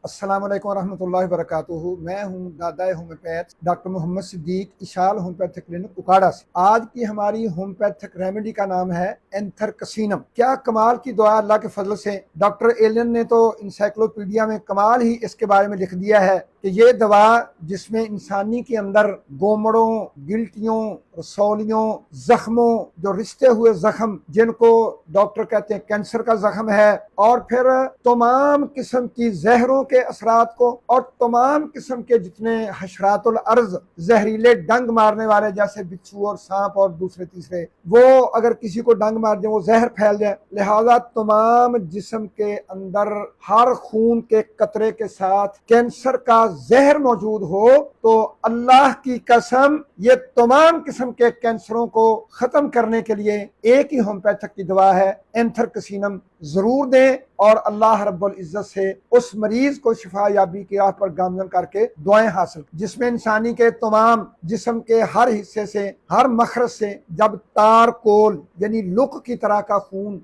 السلام علیکم ورحمۃ اللہ وبرکاتہ۔ میں ہوں دادا ہومیوپیتھ ڈاکٹر محمد صدیق اشال ہومیوپیتھک کلینک اکاڑا سے۔ آج کی ہماری ہومیوپیتھک ریمیڈی کا نام ہے اینتھرکسینم۔ کیا کمال کی دعا اللہ کے فضل سے ڈاکٹر ایلن نے تو انسائکلوپیڈیا میں کمال ہی اس کے بارے میں لکھ دیا ہے کہ یہ دوا جس میں انسانی کے اندر گومڑوں، گلٹیوں، رسولیوں، زخموں، جو رشتے ہوئے زخم جن کو ڈاکٹر کہتے ہیں کینسر کا زخم ہے، اور پھر تمام قسم کی زہروں کے اثرات کو، اور تمام قسم کے جتنے حشرات الارض زہریلے ڈنگ مارنے والے جیسے بچھو اور سانپ اور دوسرے تیسرے، وہ اگر کسی کو ڈنگ مار دیں وہ زہر پھیل جائے، لہذا تمام جسم کے اندر ہر خون کے قطرے کے ساتھ کینسر کا زہر موجود ہو تو اللہ کی قسم یہ تمام قسم کے کینسروں کو ختم کرنے کے لیے ایک ہی ہومیوپیتھک کی دوا ہے اینتھرکسینم، ضرور دیں اور اللہ رب العزت سے اس مریض کو شفا یابی کی راہ پر گامزن کر کے دعائیں حاصل، جس میں انسانی کے تمام جسم کے ہر حصے سے، ہر مخرج سے جب تار کول یعنی لک کی طرح کا خون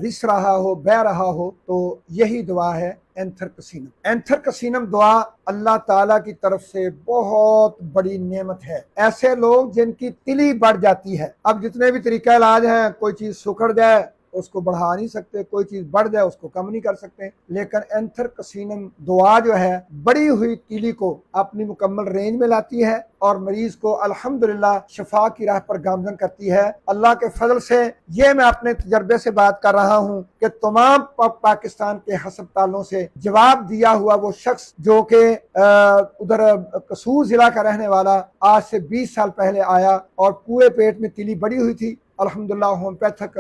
رس رہا ہو، بہ رہا ہو، تو یہی دعا ہے اینتھرکسینم۔ اینتھرکسینم دعا اللہ تعالیٰ کی طرف سے بہت بڑی نعمت ہے۔ ایسے لوگ جن کی تلی بڑھ جاتی ہے، اب جتنے بھی طریقہ علاج ہیں، کوئی چیز سکڑ جائے اس کو بڑھا نہیں سکتے، کوئی چیز بڑھ جائے اس کو کم نہیں کر سکتے، لیکن اینتھرکسینم دعا جو ہے بڑی ہوئی تیلی کو اپنی مکمل رینج میں لاتی ہے اور مریض کو الحمدللہ شفا کی راہ پر گامزن کرتی ہے۔ اللہ کے فضل سے یہ میں اپنے تجربے سے بات کر رہا ہوں کہ تمام پاکستان کے ہسپتالوں سے جواب دیا ہوا وہ شخص جو کہ ادھر قصور ضلع کا رہنے والا آج سے 20 سال پہلے آیا اور پورے پیٹ میں تیلی بڑی ہوئی تھی، الحمدللہ ہومیوپیتھک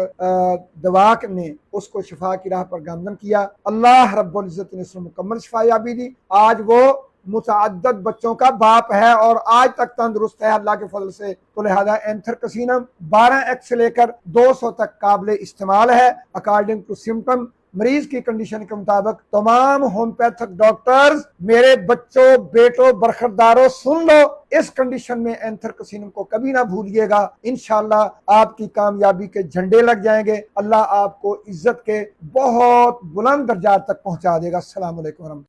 دوا نے اس کو شفا کی راہ پر گامزن کیا، اللہ رب العزت نے اس کو مکمل شفا یابی دی۔ آج وہ متعدد بچوں کا باپ ہے اور آج تک تندرست ہے اللہ کے فضل سے۔ تو لہذا اینتھرکسینم 12x سے لے کر 200 تک قابل استعمال ہے اکارڈنگ ٹو سمٹم، مریض کی کنڈیشن کے مطابق۔ تمام ہومیوپیتھک ڈاکٹرز میرے بچوں، بیٹوں، برخورداروں، سن لو، اس کنڈیشن میں اینتھرکسینم کو کبھی نہ بھولیے گا، انشاءاللہ آپ کی کامیابی کے جھنڈے لگ جائیں گے، اللہ آپ کو عزت کے بہت بلند درجات تک پہنچا دے گا۔ السلام علیکم ورحمۃ اللہ۔